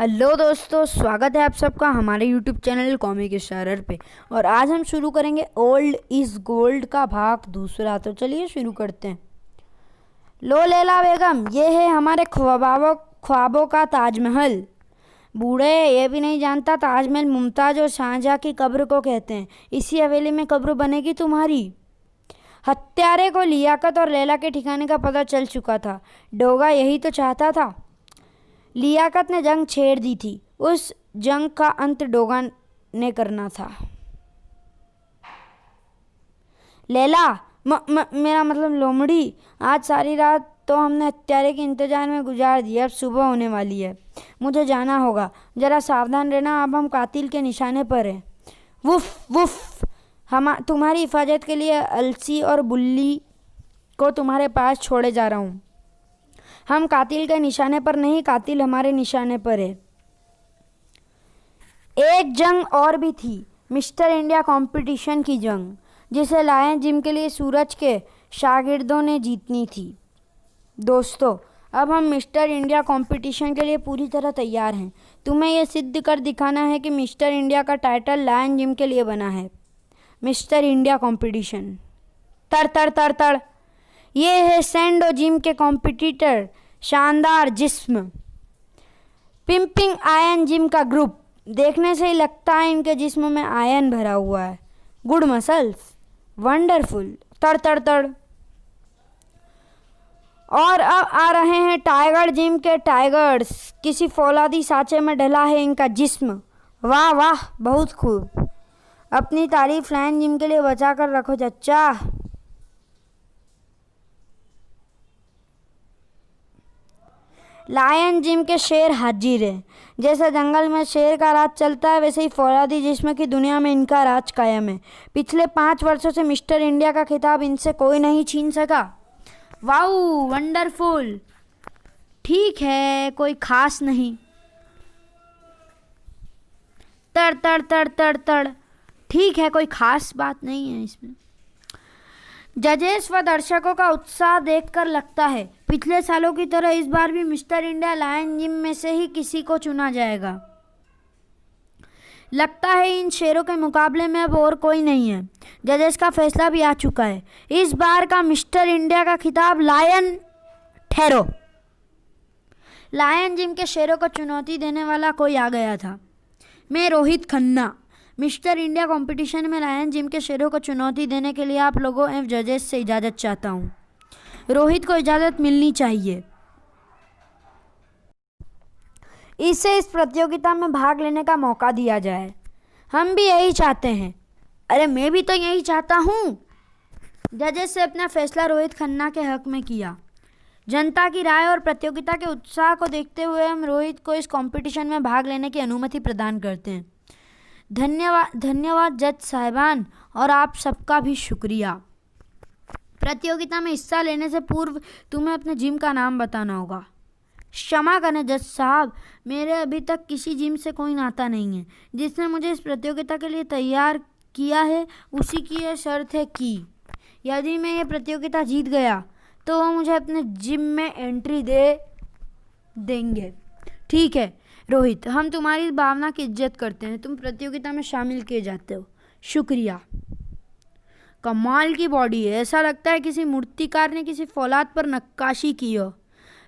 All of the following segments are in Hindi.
हेलो दोस्तों, स्वागत है आप सबका हमारे यूट्यूब चैनल कॉमिक स्टारर पे। और आज हम शुरू करेंगे ओल्ड इज़ गोल्ड का भाग दूसरा। तो चलिए शुरू करते हैं। लो लैला बेगम, ये है हमारे ख्वाबों का ताजमहल। बूढ़े ये भी नहीं जानता ताजमहल मुमताज़ और शाहजहाँ की कब्र को कहते हैं। इसी हवेली में कब्र बनेगी तुम्हारी। हत्यारे को लियाकत और लैला के ठिकाने का पता चल चुका था। डोगा यही तो चाहता था। लियाकत ने जंग छेड़ दी थी। उस जंग का अंत डोगा ने करना था। लैला, मेरा मतलब लोमड़ी, आज सारी रात तो हमने हत्यारे के इंतजार में गुजार दी। अब सुबह होने वाली है, मुझे जाना होगा। जरा सावधान रहना, अब हम कातिल के निशाने पर हैं। Woof woof. हम तुम्हारी हिफाजत के लिए अलसी और बुल्ली को तुम्हारे पास छोड़े जा रहा हूँ। हम कातिल के निशाने पर नहीं, कातिल हमारे निशाने पर है। एक जंग और भी थी, मिस्टर इंडिया कंपटीशन की जंग, जिसे लायन जिम के लिए सूरज के शागिर्दों ने जीतनी थी। दोस्तों, अब हम मिस्टर इंडिया कंपटीशन के लिए पूरी तरह तैयार हैं। तुम्हें यह सिद्ध कर दिखाना है कि मिस्टर इंडिया का टाइटल लायन जिम के लिए बना है। Mister India competition. तड़ तड़ तड़ तड़। ये है सैंडो जिम के कॉम्पिटिटर, शानदार जिस्म, पिंपिंग आयन जिम का ग्रुप। देखने से ही लगता है इनके जिस्म में आयन भरा हुआ है। Good muscles, wonderful. तड़ तड़ तड़। और अब आ रहे हैं टाइगर जिम के टाइगर्स। किसी फौलादी सांचे में ढला है इनका जिस्म। वाह वाह, बहुत खूब। अपनी तारीफ लायन जिम के लिए बचा कर रखो चच्चा। लायन जिम के शेर हाजिर है। जैसे जंगल में शेर का राज चलता है, वैसे ही फौलादी जिस्म की दुनिया में इनका राज कायम है। पिछले 5 वर्षों से मिस्टर इंडिया का खिताब इनसे कोई नहीं छीन सका। वाऊ, वंडरफुल। ठीक है, कोई खास नहीं। तड़ तड़ तड़ तड़ तड़। ठीक है, कोई खास बात नहीं है इसमें। जजेस व दर्शकों का उत्साह देखकर लगता है पिछले सालों की तरह इस बार भी मिस्टर इंडिया लायन जिम में से ही किसी को चुना जाएगा। लगता है इन शेरों के मुकाबले में अब और कोई नहीं है। जजेस का फैसला भी आ चुका है। इस बार का मिस्टर इंडिया का खिताब लायन ठहरो। लायन जिम के शेरों को चुनौती देने वाला कोई आ गया था। मैं Rohit Khanna, mister India competition में लायन जिम के शेरों को चुनौती देने के लिए आप लोगों एवं जजेस से इजाज़त चाहता हूँ। रोहित को इजाज़त मिलनी चाहिए। इसे इस प्रतियोगिता में भाग लेने का मौका दिया जाए। हम भी यही चाहते हैं। अरे मैं भी तो यही चाहता हूँ। जजेस से अपना फैसला रोहित खन्ना के हक में किया। जनता की राय और प्रतियोगिता के उत्साह को देखते हुए हम रोहित को इस कंपटीशन में भाग लेने की अनुमति प्रदान करते हैं। धन्यवाद जज साहिबान, और आप सबका भी शुक्रिया। प्रतियोगिता में हिस्सा लेने से पूर्व तुम्हें अपने जिम का नाम बताना होगा। क्षमा करें जज साहब, मेरे अभी तक किसी जिम से कोई नाता नहीं है। जिसने मुझे इस प्रतियोगिता के लिए तैयार किया है उसी की यह शर्त है कि यदि मैं ये प्रतियोगिता जीत गया तो वो मुझे अपने जिम में एंट्री देंगे। ठीक है रोहित, हम तुम्हारी इस भावना की इज्जत करते हैं। तुम प्रतियोगिता में शामिल किए जाते हो। शुक्रिया। कमाल की बॉडी है, ऐसा लगता है किसी मूर्तिकार ने किसी फौलाद पर नक्काशी की हो।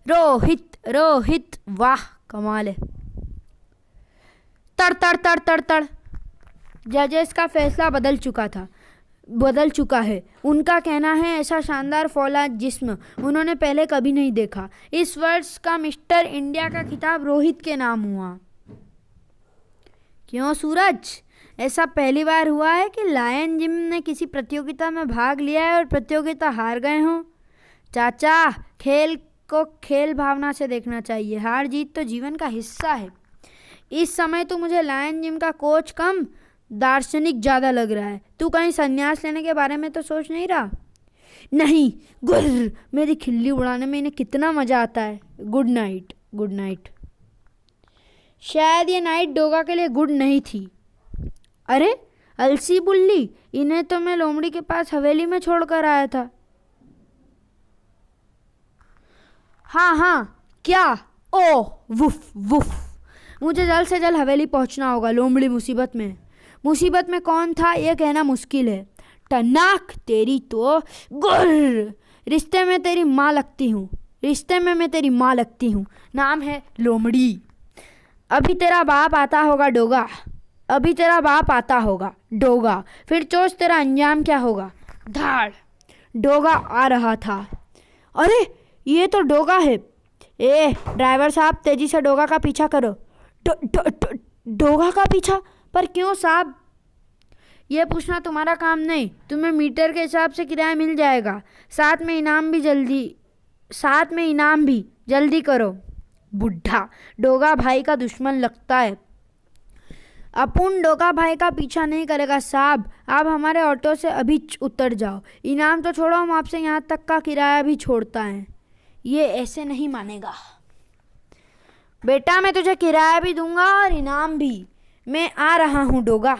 रोहित रोहित, वाह कमाल है। तड़ तड़ तड़ तड़ तड़। जजेस का फैसला बदल चुका है। उनका कहना है ऐसा शानदार फौलाद जिस्म उन्होंने पहले कभी नहीं देखा। इस वर्ष का मिस्टर इंडिया का खिताब रोहित के नाम हुआ। क्यों सूरज, ऐसा पहली बार हुआ है कि लायन जिम ने किसी प्रतियोगिता में भाग लिया है और प्रतियोगिता हार गए हों? चाचा, खेल को खेल भावना से देखना चाहिए। हार जीत तो जीवन का हिस्सा है। इस समय तो मुझे लायन जिम का कोच कम दार्शनिक ज़्यादा लग रहा है। तू कहीं संन्यास लेने के बारे में तो सोच नहीं रहा? नहीं, गुर्र, मेरी खिल्ली उड़ाने में इन्हें कितना मज़ा आता है। Good night. Good night. शायद ये नाइट डोगा के लिए गुड नहीं थी। अरे अलसी बुल्ली, इन्हें तो मैं लोमड़ी के पास हवेली में छोड़कर आया था। हाँ हाँ, क्या? ओह वुफ वुफ। मुझे जल्द से जल्द हवेली पहुंचना होगा। लोमड़ी मुसीबत में कौन था ये कहना मुश्किल है। टनाक तेरी तो गुर्र, रिश्ते में तेरी माँ लगती हूँ, रिश्ते में मैं तेरी माँ लगती हूँ। नाम है लोमड़ी। अभी तेरा बाप आता होगा डोगा, अभी तेरा बाप आता होगा डोगा, फिर सोच तेरा अंजाम क्या होगा। धाड़, डोगा आ रहा था। अरे ये तो डोगा है। ए ड्राइवर साहब, तेजी से डोगा का पीछा करो। डोगा का पीछा? पर क्यों साहब? ये पूछना तुम्हारा काम नहीं, तुम्हें मीटर के हिसाब से किराया मिल जाएगा, साथ में इनाम भी जल्दी करो। बुढ़ा डोगा भाई का दुश्मन लगता है। अपुन डोगा भाई का पीछा नहीं करेगा साहब, आप हमारे ऑटो से अभी उतर जाओ। इनाम तो छोड़ो, हम आपसे यहाँ तक का किराया भी छोड़ता है। ये ऐसे नहीं मानेगा बेटा, मैं तुझे किराया भी दूंगा और इनाम भी। मैं आ रहा हूँ डोगा।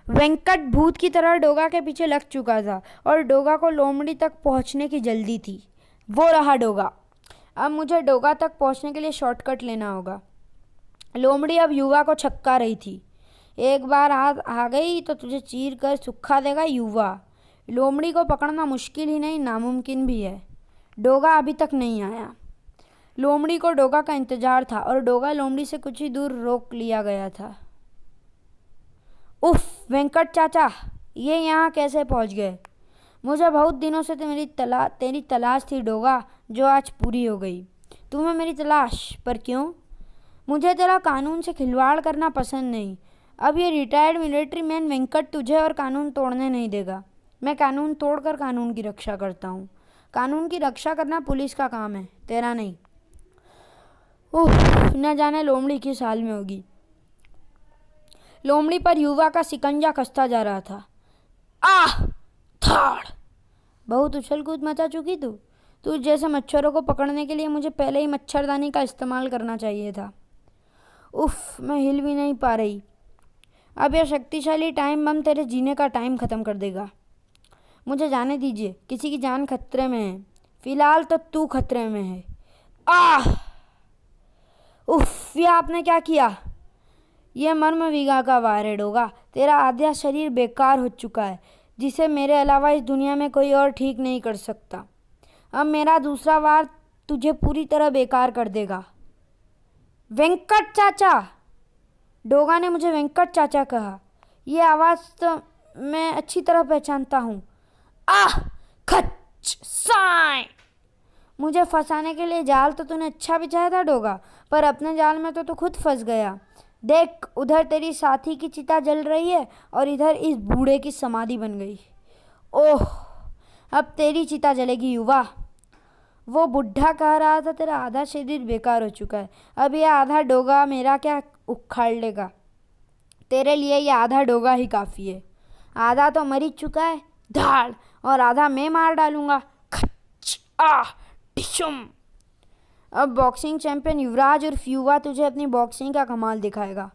वेंकट भूत की तरह डोगा के पीछे लग चुका था और डोगा को लोमड़ी तक पहुँचने की जल्दी थी। वो रहा डोगा। अब मुझे डोगा तक पहुँचने के लिए शॉर्टकट लेना होगा। लोमड़ी अब युवा को छक्का रही थी। एक बार आ गई तो तुझे चीर कर सुखा देगा युवा। लोमड़ी को पकड़ना मुश्किल ही नहीं, नामुमकिन भी है। डोगा अभी तक नहीं आया। लोमड़ी को डोगा का इंतजार था और डोगा लोमड़ी से कुछ ही दूर रोक लिया गया था। उफ वेंकट चाचा, ये यहाँ कैसे पहुँच गए? मुझे बहुत दिनों से तेरी तलाश थी डोगा, जो आज पूरी हो गई। तुम्हें मेरी तलाश? पर क्यों? मुझे तेरा कानून से खिलवाड़ करना पसंद नहीं। अब ये रिटायर्ड मिलिट्री मैन वेंकट तुझे और कानून तोड़ने नहीं देगा। मैं कानून तोड़कर कानून की रक्षा करता हूँ। कानून की रक्षा करना पुलिस का काम है, तेरा नहीं। न जाने लोमड़ी किस हाल में होगी। लोमड़ी पर युवा का शिकंजा कसता जा रहा था। आह थाड़, बहुत उछल कूद मचा चुकी तू जैसे मच्छरों को पकड़ने के लिए मुझे पहले ही मच्छरदानी का इस्तेमाल करना चाहिए था। उफ, मैं हिल भी नहीं पा रही। अब यह शक्तिशाली टाइम बम तेरे जीने का टाइम ख़त्म कर देगा। मुझे जाने दीजिए, किसी की जान खतरे में है। फिलहाल तो तू खतरे में है। आह उफ, यह आपने क्या किया? यह मर्म विगा का वार है डोगा। तेरा आधा शरीर बेकार हो चुका है, जिसे मेरे अलावा इस दुनिया में कोई और ठीक नहीं कर सकता। अब मेरा दूसरा वार तुझे पूरी तरह बेकार कर देगा। वेंकट चाचा! डोगा ने मुझे वेंकट चाचा कहा। यह आवाज़ तो मैं अच्छी तरह पहचानता हूँ। आह खच साई! मुझे फंसाने के लिए जाल तो तूने अच्छा बिछाया था डोगा, पर अपने जाल में तो तू खुद फंस गया। देख, उधर तेरी साथी की चिता जल रही है और इधर इस बूढ़े की समाधि बन गई। ओह, अब तेरी चिता जलेगी युवा। वो बुढ़ा कह रहा था, तेरा आधा शरीर बेकार हो चुका है, अब यह आधा डोगा मेरा क्या उखाड़ लेगा। तेरे लिए यह आधा डोगा ही काफ़ी है। आधा तो मर ही चुका है, धाड़, और आधा मैं मार डालूंगा। खच आह टिशुम। अब बॉक्सिंग चैंपियन युवराज और युवा तुझे अपनी बॉक्सिंग का कमाल दिखाएगा।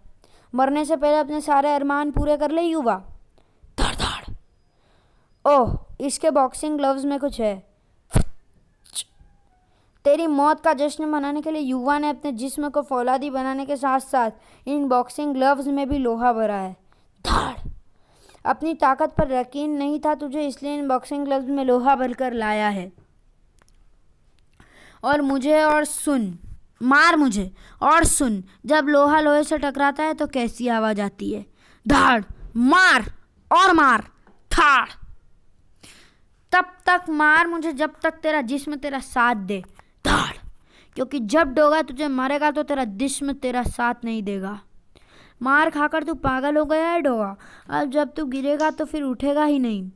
मरने से पहले अपने सारे अरमान पूरे कर ले युवा। धाड़ धाड़। ओह, इसके बॉक्सिंग ग्लव्स में कुछ है। तेरी मौत का जश्न मनाने के लिए युवा ने अपने जिस्म को फौलादी बनाने के साथ साथ इन बॉक्सिंग ग्लव्स में भी लोहा भरा है। धाड़। अपनी ताकत पर यकीन नहीं था तुझे, इसलिए इन बॉक्सिंग ग्लव्स में लोहा भरकर लाया है। और मुझे और सुन, मार मुझे और सुन, जब लोहा लोहे से टकराता है तो कैसी आवाज़ आती है। धाड़, मार और मार, थाड़। तब तक मार मुझे जब तक तेरा जिस्म तेरा साथ दे। धाड़, क्योंकि जब डोगा तुझे मारेगा तो तेरा जिस्म तेरा साथ नहीं देगा। मार खाकर तू पागल हो गया है डोगा, अब जब तू गिरेगा तो फिर उठेगा ही नहीं।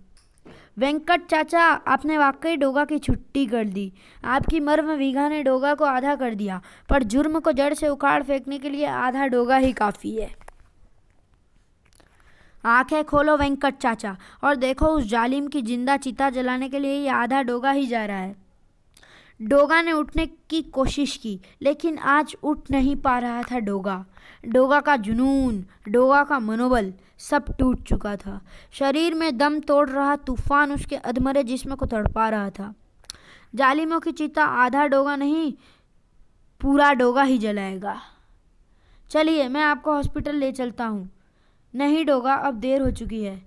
वेंकट चाचा, आपने वाकई डोगा की छुट्टी कर दी। आपकी मर्म विगा ने डोगा को आधा कर दिया, पर जुर्म को जड़ से उखाड़ फेंकने के लिए आधा डोगा ही काफ़ी है। आंखें खोलो वेंकट चाचा और देखो, उस जालिम की जिंदा चिता जलाने के लिए ये आधा डोगा ही जा रहा है। डोगा ने उठने की कोशिश की, लेकिन आज उठ नहीं पा रहा था डोगा। डोगा का जुनून, डोगा का मनोबल सब टूट चुका था। शरीर में दम तोड़ रहा तूफान उसके अधमरे जिस्म को तड़पा रहा था। जालिमों की चिता आधा डोगा नहीं, पूरा डोगा ही जलाएगा। चलिए मैं आपको हॉस्पिटल ले चलता हूँ। नहीं डोगा, अब देर हो चुकी है।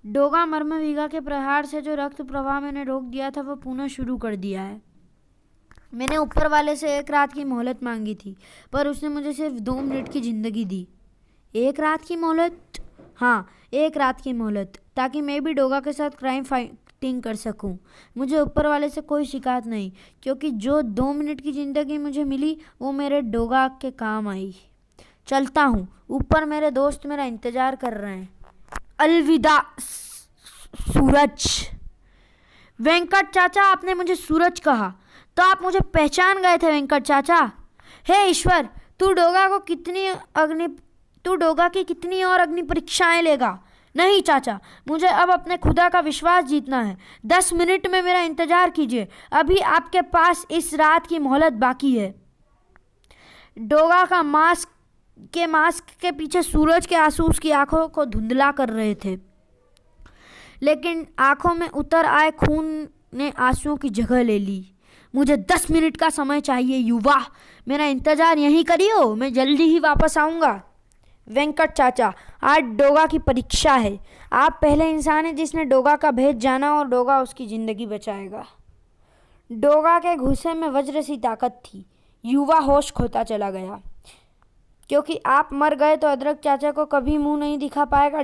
डोगा मर्मविगा के प्रहार से जो रक्त प्रवाह मैंने रोक दिया था वो पुनः शुरू कर दिया है। मैंने ऊपर वाले से 1 रात की मोहलत मांगी थी, पर उसने मुझे सिर्फ 2 मिनट की ज़िंदगी दी। 1 रात की मोहलत? हाँ, 1 रात की मोहलत, ताकि मैं भी डोगा के साथ क्राइम फाइटिंग कर सकूं। मुझे ऊपर वाले से कोई शिकायत नहीं, क्योंकि जो 2 मिनट की ज़िंदगी मुझे मिली वो मेरे डोगा के काम आई। चलता हूँ, ऊपर मेरे दोस्त मेरा इंतज़ार कर रहे हैं। अलविदा सूरज। वेंकट चाचा, आपने मुझे सूरज कहा तो आप मुझे पहचान गए थे वेंकट चाचा। हे ईश्वर, तू डोगा की कितनी और अग्नि परीक्षाएं लेगा? नहीं चाचा, मुझे अब अपने खुदा का विश्वास जीतना है। 10 मिनट में मेरा इंतजार कीजिए, अभी आपके पास इस रात की मोहलत बाकी है। डोगा का मास्क के पीछे सूरज के आंसू उसकी आंखों को धुंधला कर रहे थे, लेकिन आंखों में उतर आए खून ने आंसुओं की जगह ले ली। मुझे 10 मिनट का समय चाहिए युवा, मेरा इंतजार यहीं करियो, मैं जल्दी ही वापस आऊँगा। वेंकट चाचा, आज डोगा की परीक्षा है। आप पहले इंसान हैं जिसने डोगा का भेद जाना, और डोगा उसकी ज़िंदगी बचाएगा। डोगा के घुसे में वज्र सी ताकत थी। युवा होश खोता चला गया। क्योंकि आप मर गए तो अदरक चाचा को कभी मुंह नहीं दिखा पाएगा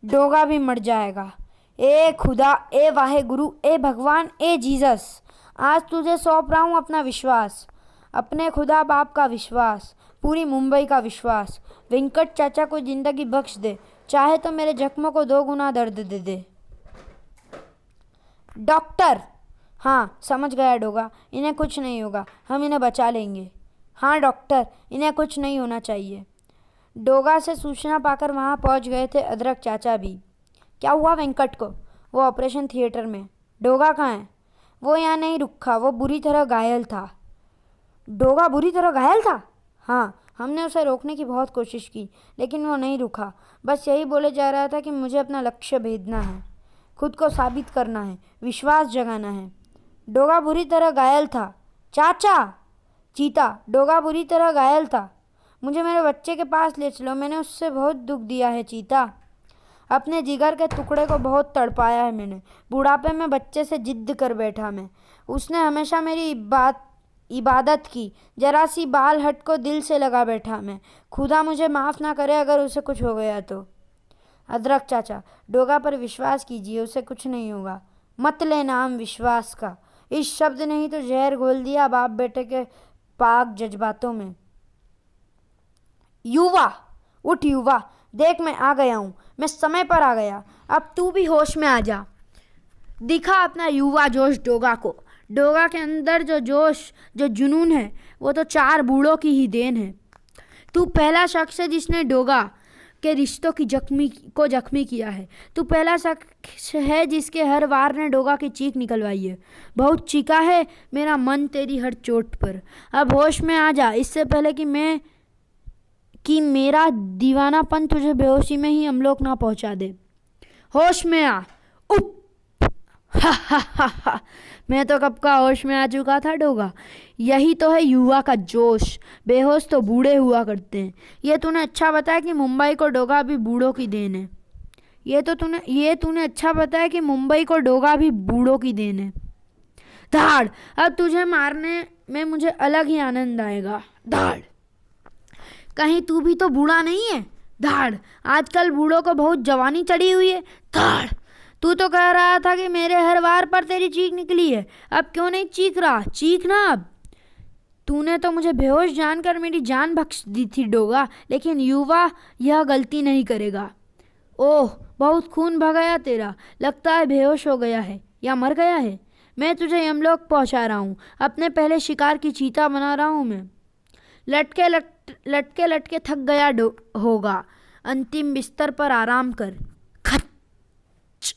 डोगा भी मर जाएगा। ए खुदा, ए वाहे गुरु, ए भगवान, ए जीसस, आज तुझे सौंप रहा हूँ अपना विश्वास, अपने खुदा बाप का विश्वास, पूरी मुंबई का विश्वास। वेंकट चाचा को ज़िंदगी बख्श दे, चाहे तो मेरे जख्मों को 2 गुना दर्द दे दे। डॉक्टर। हाँ समझ गया डोगा, इन्हें कुछ नहीं होगा, हम इन्हें बचा लेंगे। हाँ डॉक्टर, इन्हें कुछ नहीं होना चाहिए। डोगा से सूचना पाकर वहाँ पहुँच गए थे अदरक चाचा भी। क्या हुआ वेंकट को? वो ऑपरेशन थिएटर में। डोगा कहाँ है? वो यहाँ नहीं रुका, वो बुरी तरह घायल था। डोगा बुरी तरह घायल था? हाँ, हमने उसे रोकने की बहुत कोशिश की, लेकिन वो नहीं रुका। बस यही बोले जा रहा था कि मुझे अपना लक्ष्य भेदना है, खुद को साबित करना है, विश्वास जगाना है। डोगा बुरी तरह घायल था। चाचा। चीता, डोगा बुरी तरह घायल था। मुझे मेरे बच्चे के पास ले चलो, मैंने उससे बहुत दुख दिया है चीता। अपने जिगर के टुकड़े को बहुत तड़पाया है मैंने। बुढ़ापे में बच्चे से जिद्द कर बैठा मैं। उसने हमेशा मेरी इबादत की। जरा सी बाल हट को दिल से लगा बैठा मैं। खुदा मुझे माफ़ ना करे अगर उसे कुछ हो गया तो। अदरक चाचा, डोगा पर विश्वास कीजिए, उसे कुछ नहीं होगा। मत ले नाम विश्वास का। इस शब्द ने ही तो जहर घोल दिया बाप बेटे के पाक जज्बातों में। युवा, उठ युवा, देख मैं आ गया हूँ, मैं समय पर आ गया। अब तू भी होश में आ जा। दिखा अपना युवा जोश डोगा को। डोगा के अंदर जो जोश, जो जुनून है, वो तो 4 बूढ़ों की ही देन है। तू पहला शख्स है जिसने डोगा के रिश्तों की जख्मी किया है। तू पहला शख्स है जिसके हर वार ने डोगा की चीख निकलवाई है। बहुत चीखा है मेरा मन तेरी हर चोट पर। अब होश में आ जा, इससे पहले कि मेरा दीवानापन तुझे बेहोशी में ही अमलोक ना पहुंचा दे। होश में आ। उप हा। मैं तो कब का होश में आ चुका था डोगा। यही तो है युवा का जोश। बेहोश तो बूढ़े हुआ करते हैं। ये तूने अच्छा बताया कि मुंबई को डोगा भी बूढ़ों की देन है। ये तूने अच्छा बताया कि मुंबई को डोगा भी बूढ़ों की देन है। धाड़, अब तुझे मारने में मुझे अलग ही आनंद आएगा। धाड़, कहीं तू भी तो बूढ़ा नहीं है? धाड़, आजकल बूढ़ों को बहुत जवानी चढ़ी हुई है। धाड़, तू तो कह रहा था कि मेरे हर वार पर तेरी चीख निकली है, अब क्यों नहीं चीख रहा? चीख ना अब। तूने तो मुझे बेहोश जानकर मेरी जान बख्श दी थी डोगा, लेकिन युवा यह गलती नहीं करेगा। ओह, बहुत खून बह गया तेरा, लगता है बेहोश हो गया है या मर गया है। मैं तुझे यमलोक पहुंचा रहा हूँ, अपने पहले शिकार की चीता बना रहा हूँ मैं। लटके थक गया होगा, अंतिम बिस्तर पर आराम कर। खच।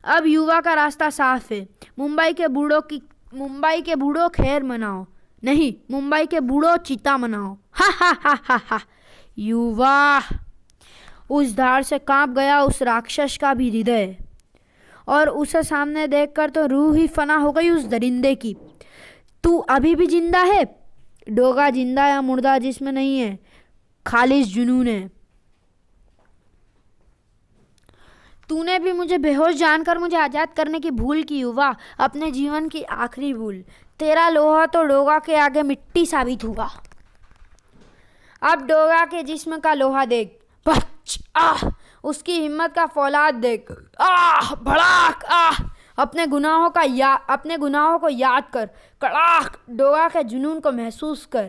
अब युवा का रास्ता साफ है। मुंबई के बूढ़ों खैर मनाओ, नहीं मुंबई के बूढ़ों चीता मनाओ। हा। युवा, उस धार से कांप गया उस राक्षस का भी हृदय, और उसे सामने देखकर तो रूह ही फना हो गई उस दरिंदे की। तू अभी भी जिंदा है? डोगा जिंदा या मुर्दा जिसमें नहीं है। खालिस जुनून है। तूने भी मुझे बेहोश जानकर मुझे आज़ाद करने की भूल की युवा, अपने जीवन की आखिरी भूल। तेरा लोहा तो डोगा के आगे मिट्टी साबित हुआ। अब डोगा के जिस्म का लोहा देख, बच आह, उसकी हिम्मत का फौलाद देख, आह भड़ाक आह। अपने गुनाहों को याद कर, कड़ाक डोगा के जुनून को महसूस कर।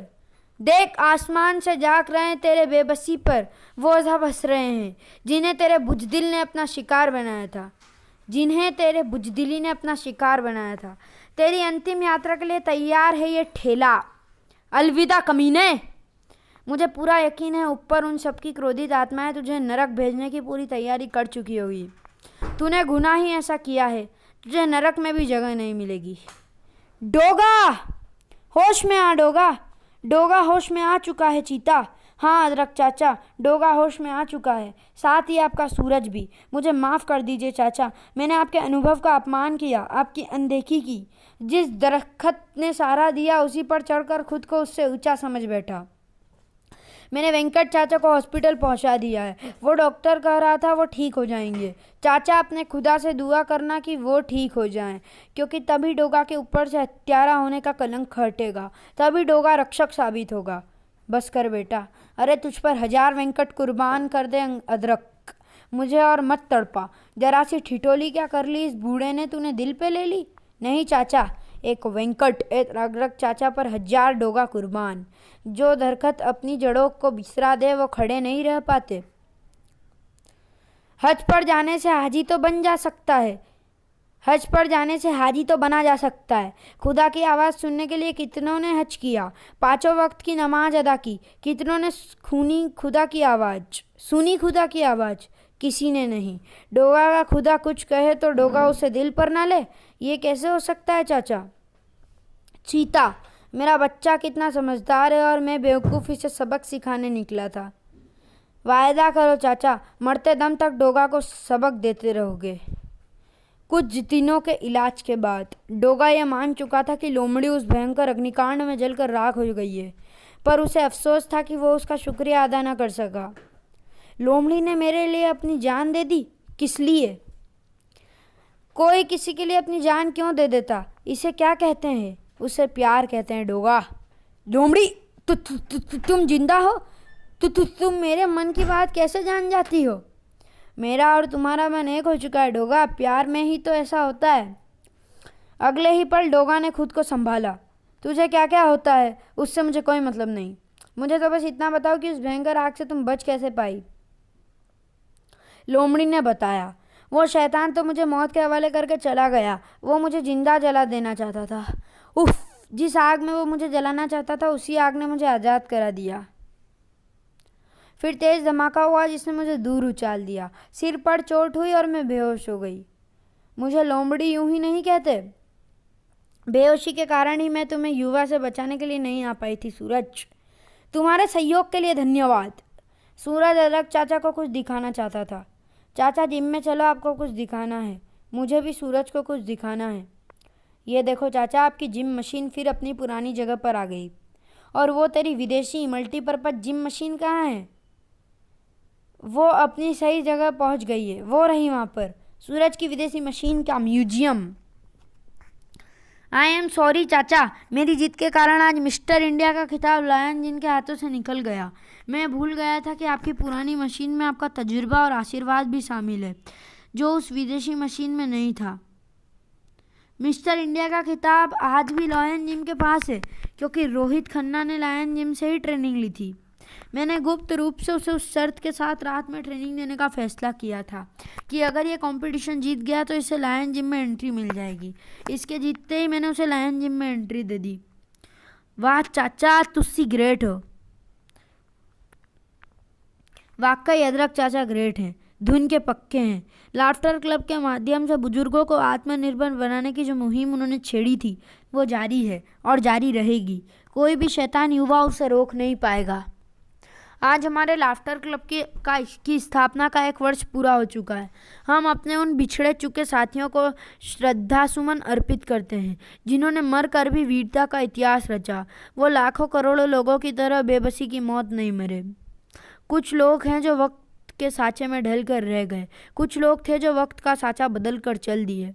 देख, आसमान से झांक रहे हैं तेरे बेबसी पर वो सब हंस रहे हैं जिन्हें तेरे बुजदिल ने अपना शिकार बनाया था, जिन्हें तेरे बुजदिली ने अपना शिकार बनाया था। तेरी अंतिम यात्रा के लिए तैयार है ये ठेला। अलविदा कमीने। मुझे पूरा यकीन है ऊपर उन सबकी क्रोधित आत्माएं तुझे नरक भेजने की पूरी तैयारी कर चुकी होगी। तूने गुनाह ही ऐसा किया है, तुझे नरक में भी जगह नहीं मिलेगी। डोगा होश में आ, डोगा। डोगा होश में आ चुका है चीता। हाँ अदरक चाचा, डोगा होश में आ चुका है, साथ ही आपका सूरज भी। मुझे माफ़ कर दीजिए चाचा, मैंने आपके अनुभव का अपमान किया, आपकी अनदेखी की। जिस दरख्त ने सहारा दिया उसी पर चढ़कर खुद को उससे ऊंचा समझ बैठा। मैंने वेंकट चाचा को हॉस्पिटल पहुंचा दिया है। वो डॉक्टर कह रहा था वो ठीक हो जाएंगे। चाचा अपने खुदा से दुआ करना कि वो ठीक हो जाएं, क्योंकि तभी डोगा के ऊपर से हत्यारा होने का कलंक हटेगा, तभी डोगा रक्षक साबित होगा। बस कर बेटा, अरे तुझ पर 1000 वेंकट कुर्बान कर दे अदरक, मुझे और मत तड़पा। जरा सी ठिठोली क्या कर ली इस बूढ़े ने, तूने दिल पे ले ली? नहीं चाचा, एक वेंकट, एक अदरक चाचा पर 1000 डोगा कुर्बान। जो दरख्त अपनी जड़ों को बिसरा दे वो खड़े नहीं रह पाते। हज पर जाने से हाजी तो बन जा सकता है, हज पर जाने से हाजी तो बना जा सकता है। खुदा की आवाज़ सुनने के लिए कितनों ने हज किया, 5 वक्त की नमाज अदा की, कितनों ने सुनी खुदा की आवाज़, किसी ने नहीं। डोगा का खुदा कुछ कहे तो डोगा उसे दिल पर ना ले, ये कैसे हो सकता है चाचा? चीता, मेरा बच्चा कितना समझदार है और मैं बेवकूफ़ी से सबक सिखाने निकला था। वायदा करो चाचा, मरते दम तक डोगा को सबक देते रहोगे। कुछ दिनों के इलाज के बाद डोगा यह मान चुका था कि लोमड़ी उस भयंकर अग्निकांड में जलकर राख हो गई है, पर उसे अफसोस था कि वो उसका शुक्रिया अदा न कर सका। लोमड़ी ने मेरे लिए अपनी जान दे दी, किस लिए? कोई किसी के लिए अपनी जान क्यों दे देता? इसे क्या कहते हैं? उसे प्यार कहते हैं डोगा। लोमड़ी, तुम जिंदा हो? तुम मेरे मन की बात कैसे जान जाती हो? मेरा और तुम्हारा मन एक हो चुका है डोगा, प्यार में ही तो ऐसा होता है। अगले ही पल डोगा ने खुद को संभाला। तुझे क्या क्या होता है उससे मुझे कोई मतलब नहीं, मुझे तो बस इतना बताओ कि उस भयंकर आग से तुम बच कैसे पाई? लोमड़ी ने बताया, वो शैतान तो मुझे मौत के हवाले करके चला गया, वो मुझे जिंदा जला देना चाहता था। उफ, जिस आग में वो मुझे जलाना चाहता था उसी आग ने मुझे आज़ाद करा दिया। फिर तेज धमाका हुआ जिसने मुझे दूर उछाल दिया, सिर पर चोट हुई और मैं बेहोश हो गई। मुझे लोमड़ी यूं ही नहीं कहते। बेहोशी के कारण ही मैं तुम्हें युवा से बचाने के लिए नहीं आ पाई थी सूरज। तुम्हारे सहयोग के लिए धन्यवाद। सूरज अदरक चाचा को कुछ दिखाना चाहता था। चाचा जिम में चलो, आपको कुछ दिखाना है। मुझे भी सूरज को कुछ दिखाना है। ये देखो चाचा, आपकी जिम मशीन फिर अपनी पुरानी जगह पर आ गई। और वो तेरी विदेशी मल्टीपर्पज जिम मशीन कहाँ है? वो अपनी सही जगह पहुंच गई है, वो रही वहाँ पर, सूरज की विदेशी मशीन का म्यूजियम। आई एम सॉरी चाचा, मेरी जीत के कारण आज मिस्टर इंडिया का खिताब लायन जिन के हाथों से निकल गया। मैं भूल गया था कि आपकी पुरानी मशीन में आपका तजुर्बा और आशीर्वाद भी शामिल है, जो उस विदेशी मशीन में नहीं था। मिस्टर इंडिया का खिताब आज भी लायन जिम के पास है, क्योंकि रोहित खन्ना ने लायन जिम से ही ट्रेनिंग ली थी। मैंने गुप्त रूप से उसे उस शर्त के साथ रात में ट्रेनिंग देने का फैसला किया था कि अगर ये कंपटीशन जीत गया तो इसे लायन जिम में एंट्री मिल जाएगी। इसके जीतते ही मैंने उसे लायन जिम में एंट्री दे दी। वाह चाचा, तुस्सी ग्रेट हो। वाकई अदरक चाचा ग्रेट हैं, धुन के पक्के हैं। लाफ्टर क्लब के माध्यम से बुजुर्गों को आत्मनिर्भर बनाने की जो मुहिम उन्होंने छेड़ी थी वो जारी है और जारी रहेगी। कोई भी शैतान युवा उसे रोक नहीं पाएगा। आज हमारे लाफ्टर क्लब की स्थापना का 1 वर्ष पूरा हो चुका है। हम अपने उन बिछड़े चुके साथियों को श्रद्धासुमन अर्पित करते हैं जिन्होंने मर कर भी वीरता का इतिहास रचा। वो लाखों करोड़ों लोगों की तरह बेबसी की मौत नहीं मरे। कुछ लोग हैं जो वक्त के साँचे में ढल कर रह गए, कुछ लोग थे जो वक्त का साँचा बदल कर चल दिए।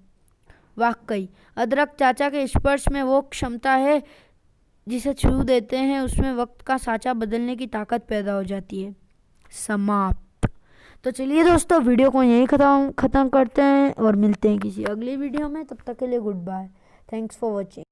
वाकई अदरक चाचा के स्पर्श में वो क्षमता है जिसे छू देते हैं उसमें वक्त का साँचा बदलने की ताकत पैदा हो जाती है। समाप्त। तो चलिए दोस्तों, वीडियो को यहीं ख़त्म करते हैं और मिलते हैं किसी अगली वीडियो में। तब तक के लिए goodbye. Thanks for watching.